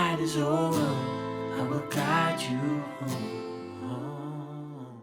night is over, I will guide you home.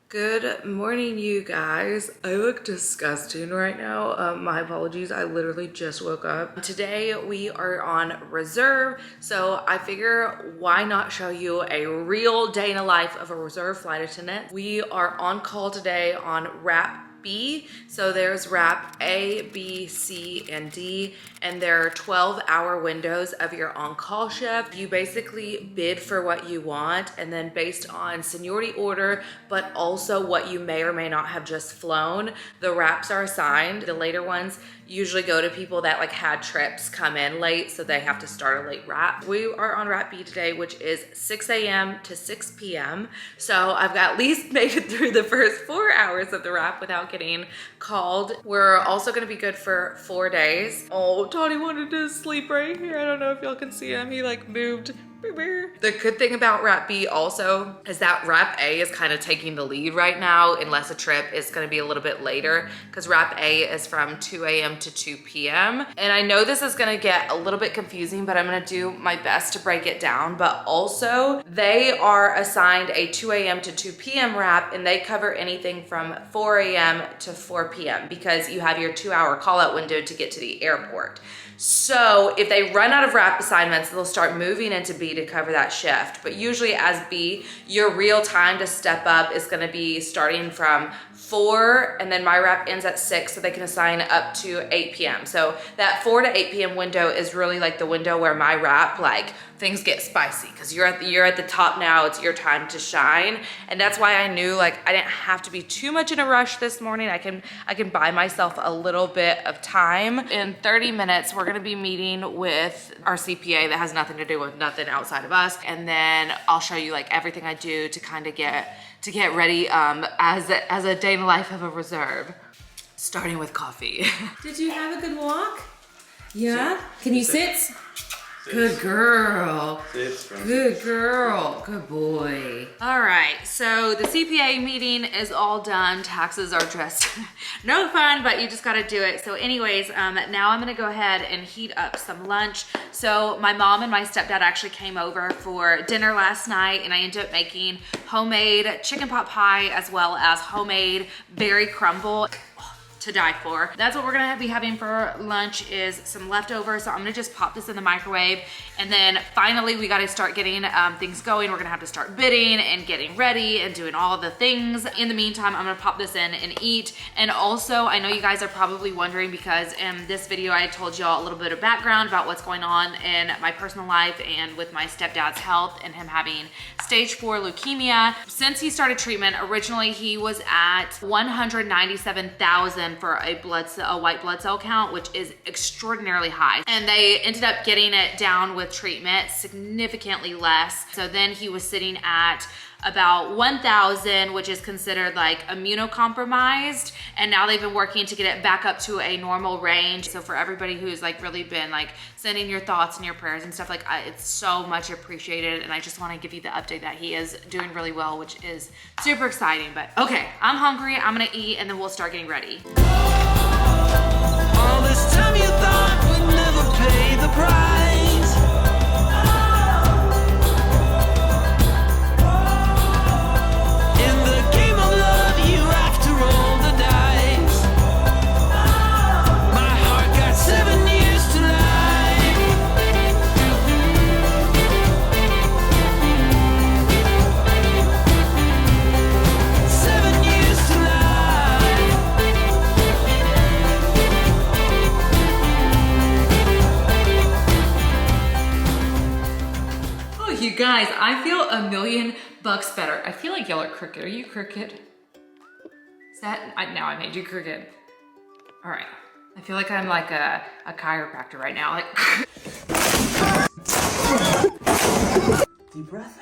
Good morning, you guys. I look disgusting right now. My apologies. I literally just woke up. Today we are on reserve, so I figure why not show you a real day in the life of a reserve flight attendant. We are on call today on wrap B. So there's wrap A, B, C, and D, and there are 12-hour windows of your on-call shift. You basically bid for what you want, and then based on seniority order, but also what you may or may not have just flown, the wraps are assigned. The later ones usually go to people that like had trips come in late, so they have to start a late wrap. We are on wrap B today, which is 6 a.m. to 6 p.m. So I've got at least made it through the first 4 hours of the wrap without getting called. We're also gonna be good for 4 days. Oh, Tony wanted to sleep right here. I don't know if y'all can see him. He like moved. The good thing about wrap B also is that wrap A is kind of taking the lead right now, unless a trip is going to be a little bit later, because wrap A is from 2 a.m. to 2 p.m. And I know this is going to get a little bit confusing, but I'm going to do my best to break it down. But also they are assigned a 2 a.m. to 2 p.m. wrap, and they cover anything from 4 a.m. to 4 p.m. because you have your 2-hour call out window to get to the airport. So if they run out of wrap assignments, they'll start moving into B to cover that shift. But usually as B, your real time to step up is gonna be starting from 4, and then my wrap ends at 6, so they can assign up to 8 p.m. So that 4 to 8 p.m. window is really like the window where my wrap, like, things get spicy, because you're at the top now. It's your time to shine. And that's why I knew like I didn't have to be too much in a rush this morning. I can buy myself a little bit of time. In 30 minutes, we're gonna be meeting with our CPA that has nothing to do with nothing outside of us. And then I'll show you like everything I do to kind of get ready as a day in the life of a reserve. Starting with coffee. Did you have a good walk? Yeah? Can you sit? Good girl. Good girl. Good boy. All right, so the CPA meeting is all done. Taxes are just no fun, but you just gotta do it. So anyways, now I'm gonna go ahead and heat up some lunch. So my mom and my stepdad actually came over for dinner last night, and I ended up making homemade chicken pot pie as well as homemade berry crumble. To die for. That's what we're gonna be having for lunch, is some leftovers. So I'm gonna just pop this in the microwave, and then finally we gotta start getting things going. We're gonna have to start bidding and getting ready and doing all the things. In the meantime, I'm gonna pop this in and eat. And also, I know you guys are probably wondering, because in this video I told y'all a little bit of background about what's going on in my personal life and with my stepdad's health and him having stage 4 leukemia. Since he started treatment, originally he was at 197,000 for a white blood cell count, which is extraordinarily high. And they ended up getting it down with treatment significantly less. So then he was sitting at about 1,000, which is considered like immunocompromised. And now they've been working to get it back up to a normal range. So for everybody who's like really been like sending your thoughts and your prayers and stuff, like it's so much appreciated. And I just want to give you the update that he is doing really well, which is super exciting. But okay, I'm hungry. I'm gonna eat, and then we'll start getting ready. All this time you thought we'd never pay the price. In the game of love, you have to roll the dice. My heart got 7 years to life. 7 years to life. Oh, you guys, I feel $1 million better. I feel like y'all are crooked. Are you crooked? Is that, now I made you crooked. All right. I feel like I'm like a chiropractor right now. Like, Deep breath.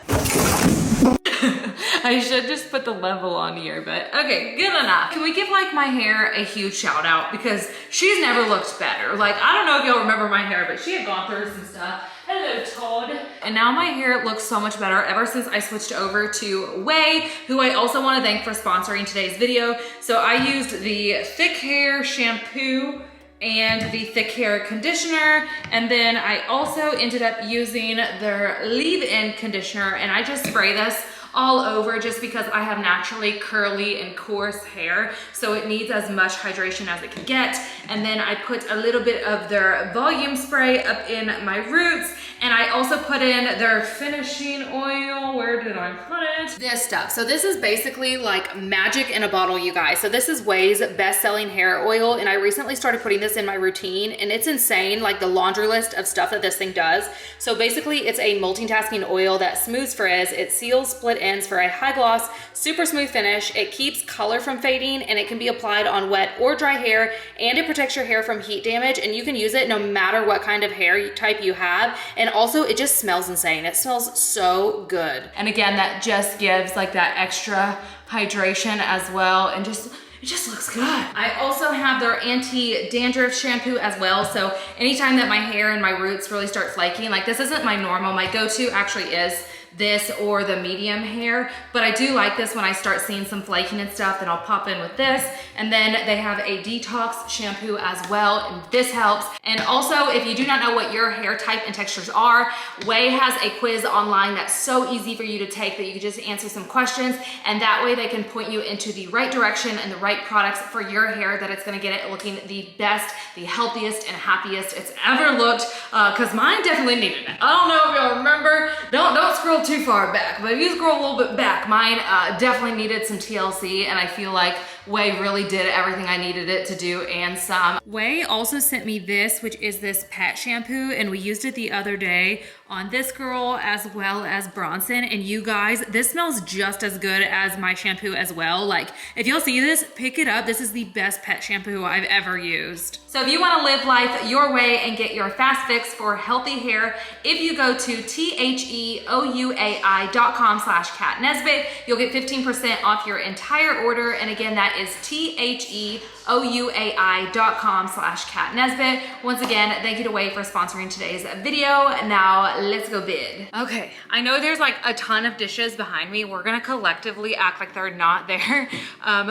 I should just put the level on here, but okay, good enough. Can we give like my hair a huge shout out, because she's never looked better. Like, I don't know if y'all remember my hair, but she had gone through some stuff. Hello, Todd. And now my hair looks so much better ever since I switched over to Way, who I also want to thank for sponsoring today's video. So I used the thick hair shampoo and the thick hair conditioner. And then I also ended up using their leave-in conditioner, and I just spray this all over just because I have naturally curly and coarse hair, so it needs as much hydration as it can get. And then I put a little bit of their volume spray up in my roots, and I also put in their finishing oil. Where did I put it? This stuff. So this is basically like magic in a bottle, you guys. So this is Ouai's best-selling hair oil, and I recently started putting this in my routine, and it's insane, like the laundry list of stuff that this thing does. So basically it's a multitasking oil that smooths frizz, it seals split ends for a high gloss, super smooth finish. It keeps color from fading, and it can be applied on wet or dry hair, and it protects your hair from heat damage, and you can use it no matter what kind of hair type you have. And also it just smells insane. It smells so good. And again, that just gives like that extra hydration as well, and just it just looks good. I also have their anti-dandruff shampoo as well. So anytime that my hair and my roots really start flaking, like this isn't my normal, my go-to actually is this or the medium hair, but I do like this when I start seeing some flaking and stuff, then I'll pop in with this. And then they have a detox shampoo as well, and this helps. And also, if you do not know what your hair type and textures are, Ouai has a quiz online that's so easy for you to take that you can just answer some questions, and that way they can point you into the right direction and the right products for your hair that it's gonna get it looking the best, the healthiest, and happiest it's ever looked, because mine definitely needed it. I don't know if y'all remember, don't scroll too far back, but if you scroll a little bit back, mine definitely needed some TLC, and I feel like Ouai really did everything I needed it to do and some. Ouai also sent me this, which is this pet shampoo, and we used it the other day on this girl as well as Bronson. And you guys, this smells just as good as my shampoo as well. Like if you'll see this, pick it up. This is the best pet shampoo I've ever used. So if you want to live life your way and get your fast fix for healthy hair, if you go to THEOUAI.com/Kat Nesbitt, you'll get 15% off your entire order. And again, that is THEOUAI.com/Kat Nesbitt. Once again, thank you to Ouai for sponsoring today's video. Now let's go bid. Okay, I know there's like a ton of dishes behind me. We're gonna collectively act like they're not there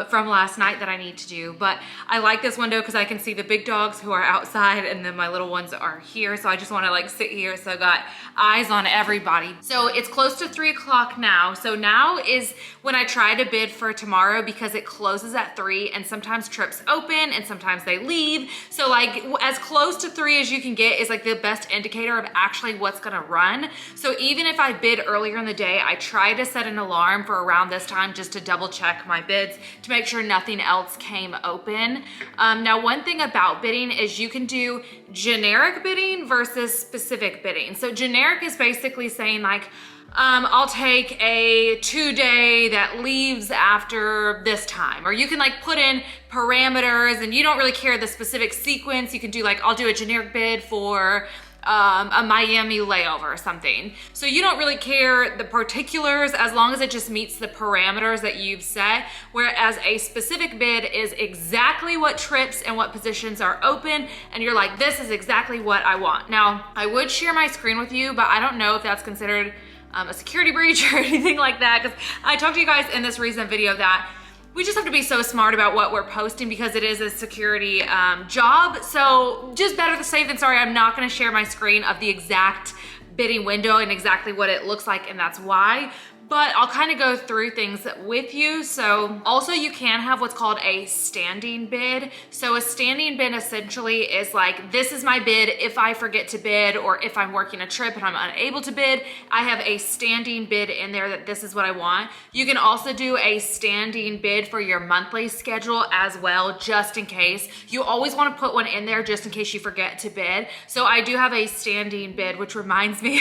from last night that I need to do, but I like this window because I can see the big dogs who are outside, and then my little ones are here. So I just wanna like sit here, so I got eyes on everybody. So it's close to 3 o'clock now. So now is when I try to bid for tomorrow, because it closes at 3, and sometimes trips open and sometimes they leave. So like as close to 3 as you can get is like the best indicator of actually what's gonna run. So even if I bid earlier in the day, I try to set an alarm for around this time just to double check my bids to make sure nothing else came open. Now, one thing about bidding is you can do generic bidding versus specific bidding. So generic is basically saying like, I'll take a 2-day that leaves after this time. Or you can like put in parameters and you don't really care the specific sequence. You can do like, I'll do a generic bid for a Miami layover or something. So you don't really care the particulars as long as it just meets the parameters that you've set. Whereas a specific bid is exactly what trips and what positions are open, and you're like, this is exactly what I want. Now, I would share my screen with you, but I don't know if that's considered a security breach or anything like that, because I talked to you guys in this recent video that we just have to be so smart about what we're posting because it is a security job. So just better safe than sorry. I'm not gonna share my screen of the exact bidding window and exactly what it looks like, and that's why. But I'll kind of go through things with you. So also you can have what's called a standing bid. So a standing bid essentially is like, this is my bid if I forget to bid, or if I'm working a trip and I'm unable to bid, I have a standing bid in there that this is what I want. You can also do a standing bid for your monthly schedule as well, just in case. You always want to put one in there just in case you forget to bid. So I do have a standing bid, which reminds me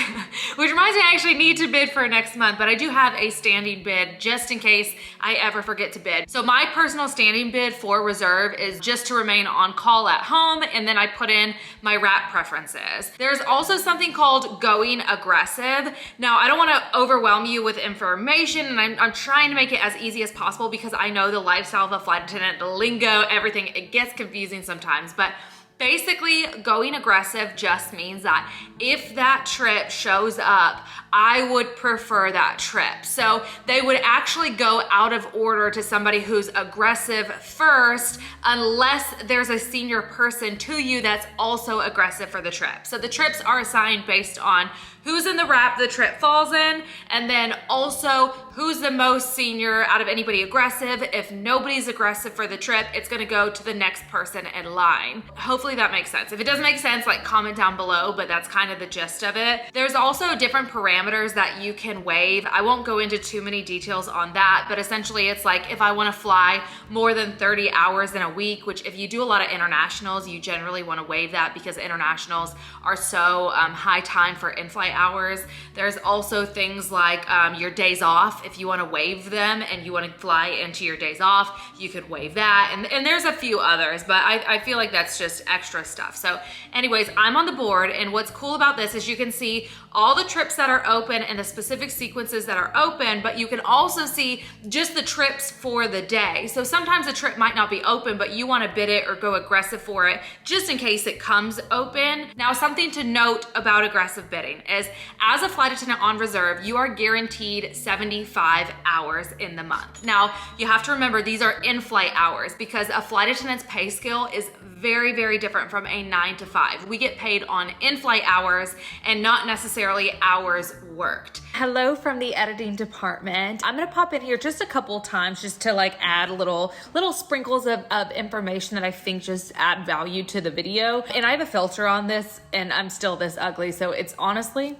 I actually need to bid for next month, but I do have a standing bid just in case I ever forget to bid. So my personal standing bid for reserve is just to remain on call at home, and then I put in my wrap preferences. There's also something called going aggressive. Now, I don't want to overwhelm you with information, and I'm trying to make it as easy as possible because I know the lifestyle of a flight attendant, the lingo, everything, it gets confusing sometimes, but basically, going aggressive just means that if that trip shows up I would prefer that trip. So they would actually go out of order to somebody who's aggressive first, unless there's a senior person to you that's also aggressive for the trip. So the trips are assigned based on who's in the wrap the trip falls in, and then also who's the most senior out of anybody aggressive. If nobody's aggressive for the trip, it's gonna go to the next person in line. Hopefully that makes sense. If it doesn't make sense, like comment down below, but that's kind of the gist of it. There's also different parameters that you can waive. I won't go into too many details on that, but essentially it's like if I wanna fly more than 30 hours in a week, which if you do a lot of internationals, you generally wanna waive that because internationals are so high time for in-flight hours. There's also things like your days off. If you want to waive them and you want to fly into your days off, you could waive that. And there's a few others, but I feel like that's just extra stuff. So anyways, I'm on the board, and what's cool about this is you can see all the trips that are open and the specific sequences that are open, but you can also see just the trips for the day. So sometimes a trip might not be open, but you want to bid it or go aggressive for it just in case it comes open. Now, something to note about aggressive bidding is as a flight attendant on reserve, you are guaranteed 75 hours in the month. Now, you have to remember these are in-flight hours because a flight attendant's pay scale is very, very different from a 9 to 5. We get paid on in-flight hours and not necessarily hours worked. Hello from the editing department. I'm gonna pop in here just a couple times just to like add little sprinkles of information that I think just add value to the video. And I have a filter on this and I'm still this ugly, so it's honestly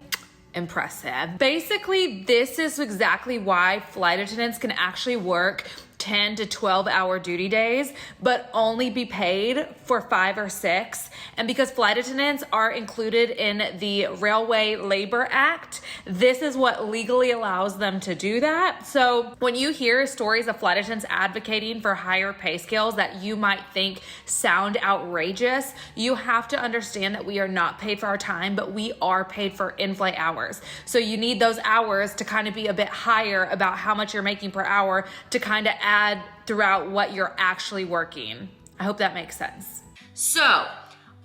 impressive. Basically, this is exactly why flight attendants can actually work 10 to 12 hour duty days, but only be paid for 5 or 6. And because flight attendants are included in the Railway Labor Act, this is what legally allows them to do that. So when you hear stories of flight attendants advocating for higher pay scales that you might think sound outrageous, you have to understand that we are not paid for our time, but we are paid for in-flight hours. So you need those hours to kind of be a bit higher about how much you're making per hour to kind of add throughout what you're actually working. I hope that makes sense. So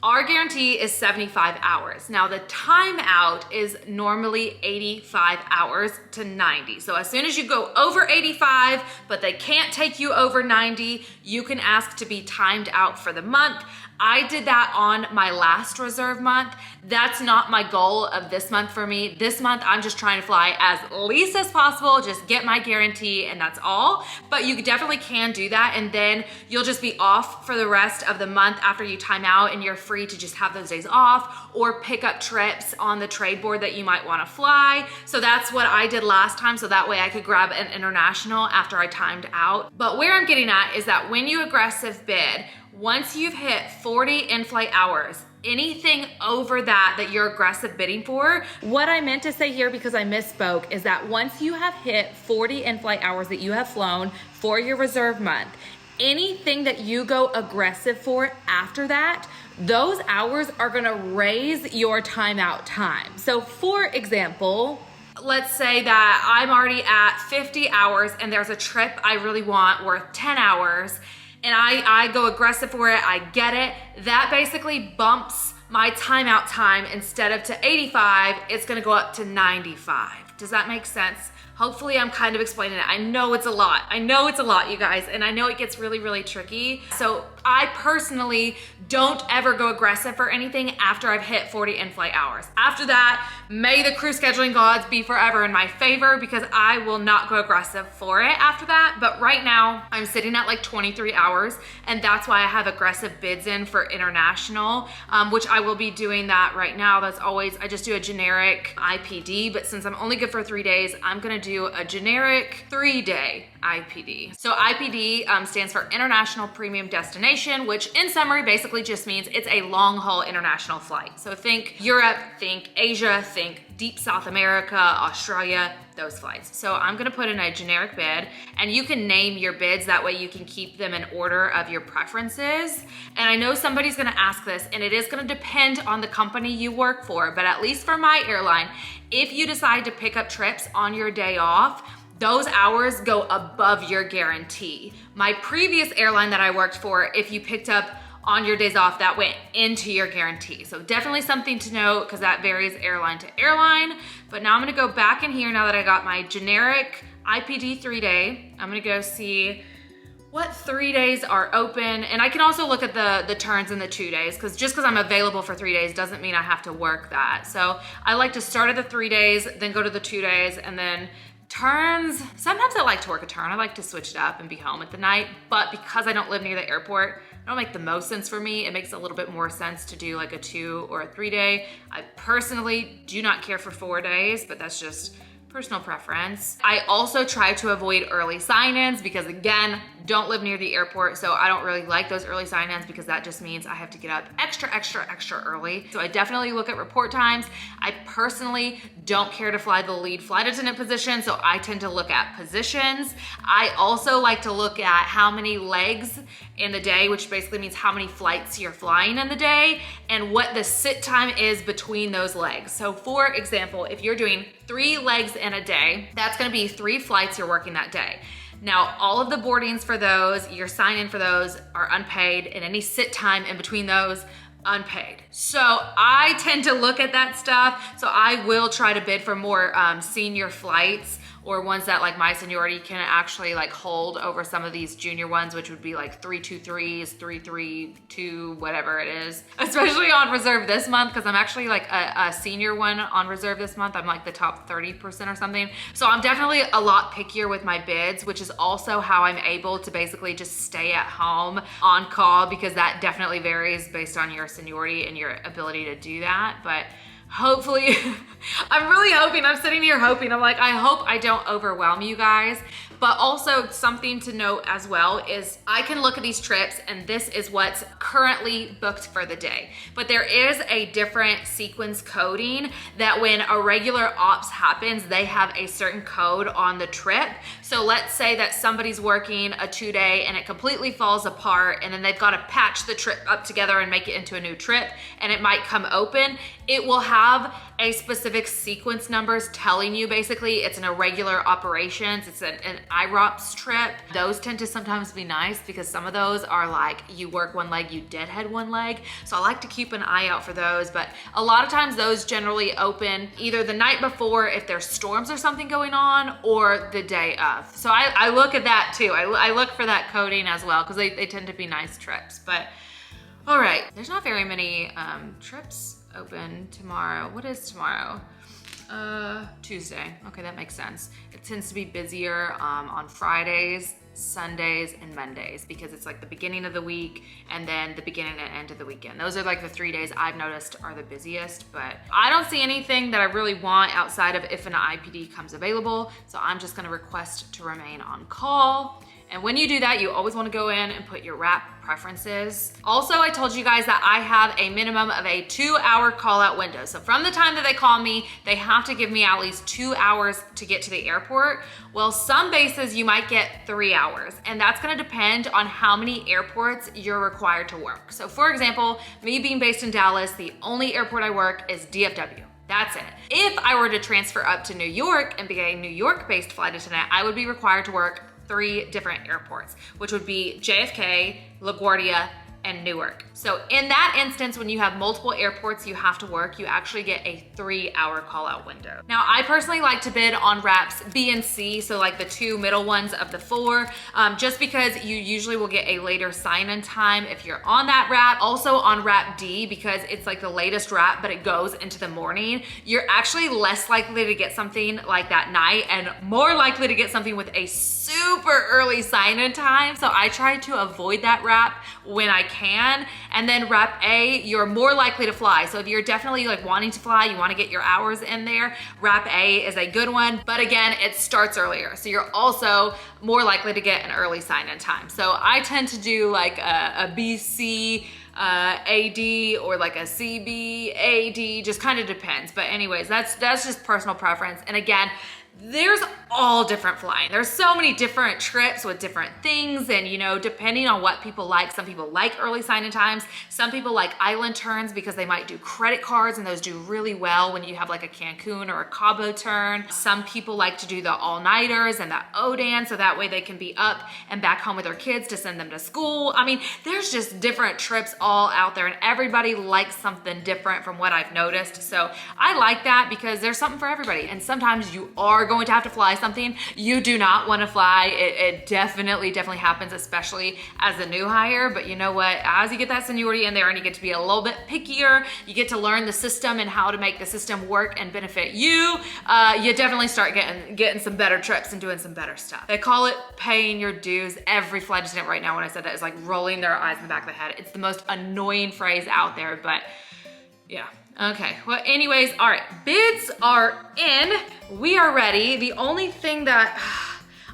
our guarantee is 75 hours. Now the timeout is normally 85 hours to 90. So as soon as you go over 85, but they can't take you over 90, you can ask to be timed out for the month. I did that on my last reserve month. That's not my goal of this month for me. This month, I'm just trying to fly as least as possible, just get my guarantee, and that's all. But you definitely can do that, and then you'll just be off for the rest of the month after you time out, and you're free to just have those days off or pick up trips on the trade board that you might wanna fly. So that's what I did last time, so that way I could grab an international after I timed out. But where I'm getting at is that when you aggressive bid, once you've hit 40 in-flight hours, anything over that you're aggressive bidding for. What I meant to say here, because I misspoke, is that once you have hit 40 in-flight hours that you have flown for your reserve month, anything that you go aggressive for after that, those hours are gonna raise your timeout time. So for example, let's say that I'm already at 50 hours and there's a trip I really want worth 10 hours, and I go aggressive for it, I get it. That basically bumps my timeout time. Instead of to 85, it's gonna go up to 95. Does that make sense? Hopefully I'm kind of explaining it. I know it's a lot. I know it's a lot, you guys, and I know it gets really, really tricky. So I personally don't ever go aggressive for anything after I've hit 40 in-flight hours. After that, may the crew scheduling gods be forever in my favor, because I will not go aggressive for it after that. But right now I'm sitting at like 23 hours, and that's why I have aggressive bids in for international, which I will be doing that right now. That's always, I just do a generic IPD, but since I'm only good for 3 days, I'm gonna do a generic 3-day IPD. So IPD stands for International Premium Destination, which in summary basically just means it's a long haul international flight. So think Europe, think Asia, think deep South America, Australia, those flights. So I'm gonna put in a generic bid, and you can name your bids, that way you can keep them in order of your preferences. And I know somebody's gonna ask this, and it is gonna depend on the company you work for, but at least for my airline, if you decide to pick up trips on your day off, those hours go above your guarantee. My previous airline that I worked for, if you picked up on your days off that went into your guarantee. So definitely something to note because that varies airline to airline. But now I'm gonna go back in here now that I got my generic IPD 3-day. I'm gonna go see what 3 days are open. And I can also look at the turns in the 2 days, because just because I'm available for 3 days doesn't mean I have to work that. So I like to start at the 3 days, then go to the 2 days, and then turns. Sometimes I like to work a turn. I like to switch it up and be home at the night. But because I don't live near the airport, it don't make the most sense for me. It makes a little bit more sense to do like a 2 or a 3 day. I personally do not care for 4 days, but that's just personal preference. I also try to avoid early sign-ins because, again, don't live near the airport, so I don't really like those early sign-ins because that just means I have to get up extra early. So I definitely look at report times. I personally don't care to fly the lead flight attendant position, so I tend to look at positions. I also like to look at how many legs in the day, which basically means how many flights you're flying in the day, and what the sit time is between those legs. So for example, if you're doing 3 legs in a day, that's gonna be 3 flights you're working that day. Now, all of the boardings for those, your sign-in for those are unpaid, and any sit time in between those, unpaid. So I tend to look at that stuff. So I will try to bid for more senior flights, or ones that like my seniority can actually like hold over some of these junior ones, which would be like 323s, 332, whatever it is. Especially on reserve this month, because I'm actually like a senior one on reserve this month. I'm like the top 30% or something. So I'm definitely a lot pickier with my bids, which is also how I'm able to basically just stay at home on call, because that definitely varies based on your seniority and your ability to do that. But hopefully, I'm really hoping, I'm sitting here hoping, I'm like, I hope I don't overwhelm you guys. But also something to note as well is I can look at these trips and this is what's currently booked for the day. But there is a different sequence coding that when a regular ops happens, they have a certain code on the trip. So let's say that somebody's working a 2-day and it completely falls apart, and then they've got to patch the trip up together and make it into a new trip, and it might come open. It will have a specific sequence numbers telling you basically it's an irregular operations, it's an IROPS trip. Those tend to sometimes be nice because some of those are like you work 1 leg, you deadhead 1 leg. So I like to keep an eye out for those, but a lot of times those generally open either the night before if there's storms or something going on, or the day of. So I look at that too. I look for that coding as well because they tend to be nice trips. But all right, there's not very many trips open tomorrow. What is tomorrow? Tuesday. Okay, that makes sense. It tends to be busier on Fridays, Sundays, and Mondays because it's like the beginning of the week and then the beginning and end of the weekend. Those are like the 3 days I've noticed are the busiest, but I don't see anything that I really want outside of if an IPD comes available. So I'm just gonna request to remain on call. And when you do that, you always wanna go in and put your wrap preferences. Also, I told you guys that I have a minimum of a 2-hour call out window. So from the time that they call me, they have to give me at least 2 hours to get to the airport. Well, some bases you might get 3 hours, and that's gonna depend on how many airports you're required to work. So for example, me being based in Dallas, the only airport I work is DFW. That's it. If I were to transfer up to New York and be a New York-based flight attendant, I would be required to work 3 different airports, which would be JFK, LaGuardia, and Newark. So in that instance, when you have multiple airports you have to work, you actually get a 3-hour call out window. Now, I personally like to bid on wraps B and C, so like the 2 middle ones of the 4, just because you usually will get a later sign-in time if you're on that wrap. Also on wrap D, because it's like the latest wrap, but it goes into the morning, you're actually less likely to get something like that night and more likely to get something with a super early sign-in time. So I try to avoid that wrap when I can. And then wrap A, you're more likely to fly. So if you're definitely like wanting to fly, you want to get your hours in there, wrap A is a good one. But again, it starts earlier. So you're also more likely to get an early sign-in time. So I tend to do like a BC, AD, or like a CB, AD, just kind of depends. But anyways, that's just personal preference. And again, there's all different flying. There's so many different trips with different things, and you know, depending on what people like, some people like early sign-in times, some people like island turns because they might do credit cards and those do really well when you have like a Cancun or a Cabo turn. Some people like to do the all-nighters and the Odan, so that way they can be up and back home with their kids to send them to school. I mean, there's just different trips all out there, and everybody likes something different from what I've noticed. So I like that because there's something for everybody, and sometimes you are going to have to fly something you do not want to fly. It definitely happens, especially as a new hire. But you know what? As you get that seniority in there and you get to be a little bit pickier, you get to learn the system and how to make the system work and benefit you. You definitely start getting some better trips and doing some better stuff. They call it paying your dues. Every flight attendant right now, when I said that, is like rolling their eyes in the back of the head. It's the most annoying phrase out there, but yeah. Okay, well anyways, all right, bids are in. We are ready. The only thing that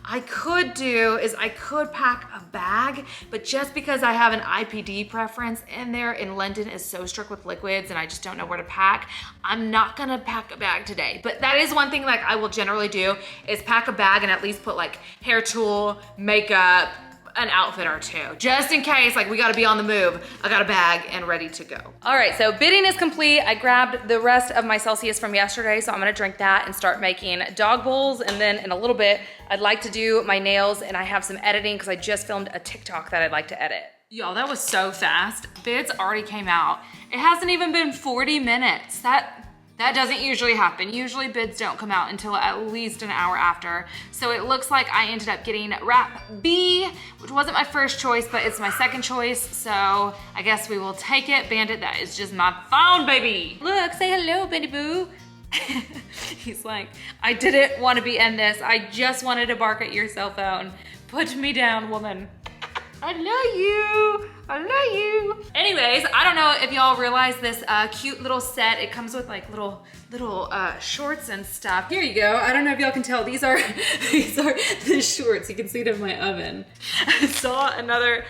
I could do is I could pack a bag, but just because I have an IPD preference in there, and London is so strict with liquids and I just don't know where to pack, I'm not gonna pack a bag today. But that is one thing like I will generally do, is pack a bag and at least put like hair tool, makeup, an outfit or two, just in case like we gotta be on the move. I got a bag and ready to go. All right, so bidding is complete. I grabbed the rest of my Celsius from yesterday, so I'm gonna drink that and start making dog bowls. And then in a little bit, I'd like to do my nails, and I have some editing because I just filmed a TikTok that I'd like to edit. Y'all, that was so fast. Bids already came out. It hasn't even been 40 minutes. That doesn't usually happen. Usually bids don't come out until at least an hour after. So it looks like I ended up getting wrap B, which wasn't my first choice, but it's my second choice. So I guess we will take it. Bandit, that is just my phone, baby. Look, say hello, Benny Boo. He's like, I didn't want to be in this. I just wanted to bark at your cell phone. Put me down, woman. I love you. I love you. Anyways, I don't know if y'all realize this cute little set. It comes with like little shorts and stuff. Here you go. I don't know if y'all can tell. These are the shorts. You can see it in my oven. I saw another.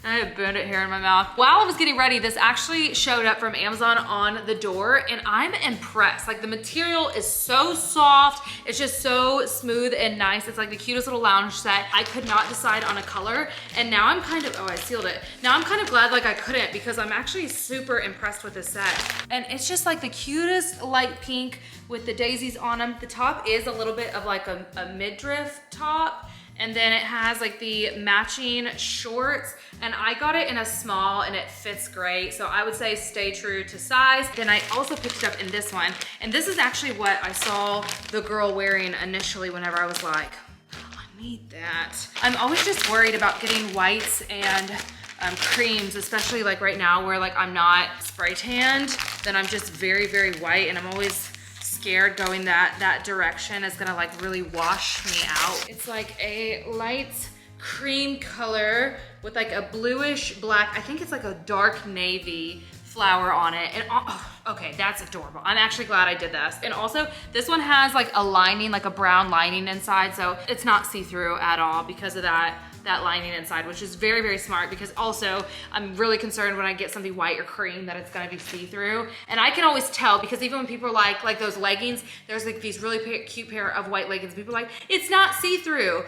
I have bandit hair in my mouth. While I was getting ready, this actually showed up from Amazon on the door, and I'm impressed. Like the material is so soft. It's just so smooth and nice. It's like the cutest little lounge set. I could not decide on a color, and now I'm kind of, oh, I sealed it. Now I'm kind of glad like I couldn't, because I'm actually super impressed with this set. And it's just like the cutest light pink with the daisies on them. The top is a little bit of like a midriff top. And then it has like the matching shorts, and I got it in a small and it fits great. So I would say stay true to size. Then I also picked it up in this one. And this is actually what I saw the girl wearing initially whenever I was like, I need that. I'm always just worried about getting whites and creams, especially like right now where like I'm not spray tanned, then I'm just very, very white, and I'm always scared going that direction is gonna like really wash me out. It's like a light cream color with like a bluish black, I think it's like a dark navy flower on it. And oh, okay, that's adorable. I'm actually glad I did this. And also this one has like a lining, like a brown lining inside, so it's not see-through at all because of that lining inside, which is very, very smart, because also I'm really concerned when I get something white or cream that it's gonna be see-through. And I can always tell, because even when people are like those leggings, there's like these really cute pair of white leggings, people are like, it's not see-through.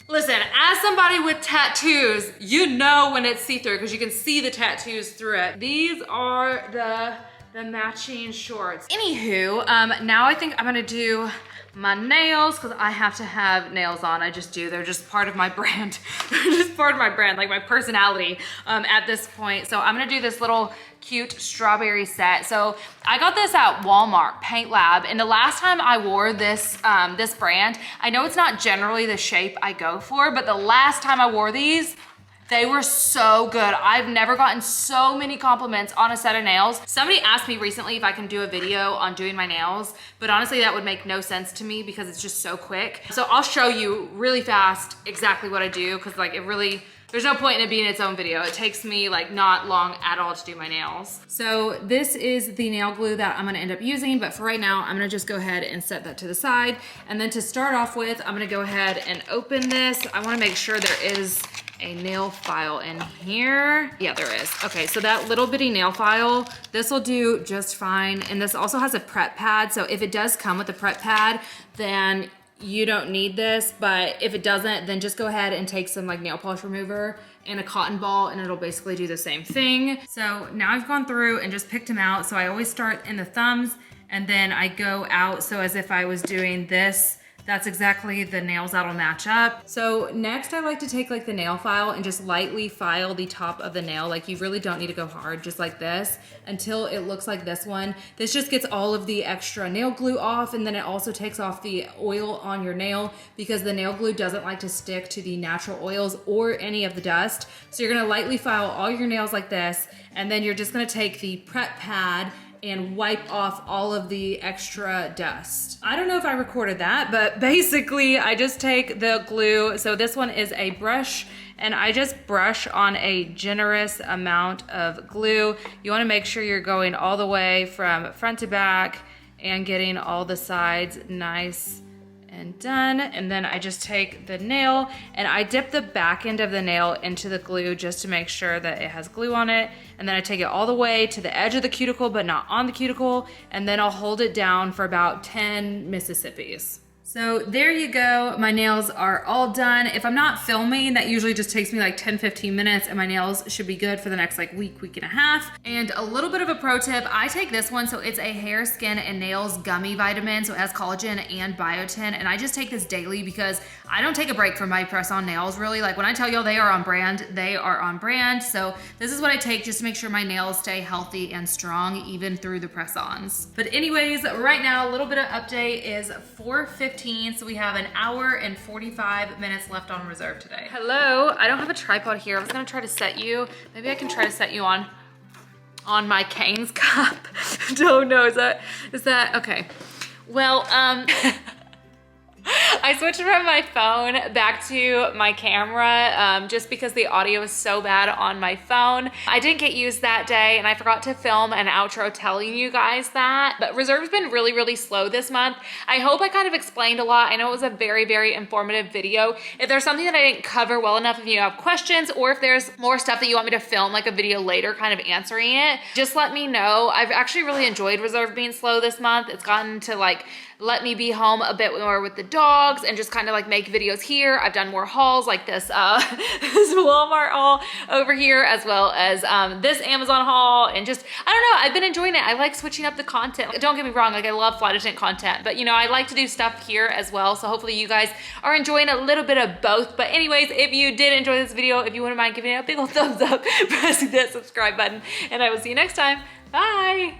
Listen, as somebody with tattoos, you know when it's see-through because you can see the tattoos through it. These are the matching shorts. Anywho, now I think I'm gonna do my nails, because I have to have nails on. I just do. They're just part of my brand. They're just part of my brand, like my personality at this point. So I'm gonna do this little cute strawberry set. So I got this at Walmart, Paint Lab, and the last time I wore this this brand, I know it's not generally the shape I go for, but the last time I wore these, they were so good. I've never gotten so many compliments on a set of nails. Somebody asked me recently if I can do a video on doing my nails, but honestly that would make no sense to me because it's just so quick. So I'll show you really fast exactly what I do, because like it really, there's no point in it being its own video. It takes me like not long at all to do my nails. So this is the nail glue that I'm gonna end up using, but for right now, I'm gonna just go ahead and set that to the side. And then to start off with, I'm gonna go ahead and open this. I wanna make sure there is a nail file in here. Yeah, there is. Okay, so that little bitty nail file, this will do just fine. And this also has a prep pad. So if it does come with a prep pad, then you don't need this. But if it doesn't, then just go ahead and take some like nail polish remover and a cotton ball, and it'll basically do the same thing. So now I've gone through and just picked them out. So I always start in the thumbs and then I go out. So as if I was doing this, that's exactly the nails that'll match up. So next I like to take like the nail file and just lightly file the top of the nail. Like you really don't need to go hard, just like this, until it looks like this one. This just gets all of the extra nail glue off, and then it also takes off the oil on your nail because the nail glue doesn't like to stick to the natural oils or any of the dust. So you're gonna lightly file all your nails like this, and then you're just gonna take the prep pad and wipe off all of the extra dust. I don't know if I recorded that, but basically I just take the glue. So this one is a brush, and I just brush on a generous amount of glue. You wanna make sure you're going all the way from front to back and getting all the sides nice and done. And then I just take the nail and I dip the back end of the nail into the glue just to make sure that it has glue on it. And then I take it all the way to the edge of the cuticle, but not on the cuticle. And then I'll hold it down for about 10 Mississippis. So there you go, my nails are all done. If I'm not filming, that usually just takes me like 10-15 minutes, and my nails should be good for the next like week and a half. And a little bit of a pro tip, I take this one, so it's a hair, skin, and nails gummy vitamin, so it has collagen and biotin, and I just take this daily because I don't take a break from my press-on nails, really. Like when I tell y'all they are on brand, they are on brand. So this is what I take just to make sure my nails stay healthy and strong even through the press-ons. But anyways, right now, a little bit of update is 4:15. So we have an hour and 45 minutes left on reserve today. Hello, I don't have a tripod here. I was gonna try to set you, maybe I can try to set you on my Cane's cup. Don't know, is that, okay. Well, I switched from my phone back to my camera just because the audio is so bad on my phone. I didn't get used that day, and I forgot to film an outro telling you guys that. But reserve's been really, really slow this month. I hope I kind of explained a lot. I know it was a very, very informative video. If there's something that I didn't cover well enough, if you have questions, or if there's more stuff that you want me to film, like a video later kind of answering it, just let me know. I've actually really enjoyed reserve being slow this month. It's gotten to like let me be home a bit more with the dogs and just kind of like make videos here. I've done more hauls like this, this Walmart haul over here, as well as this Amazon haul, and just, I don't know, I've been enjoying it. I like switching up the content. Don't get me wrong, like I love flight attendant content, but you know, I like to do stuff here as well. So hopefully you guys are enjoying a little bit of both. But anyways, if you did enjoy this video, if you wouldn't mind giving it a big old thumbs up, pressing that subscribe button, and I will see you next time. Bye.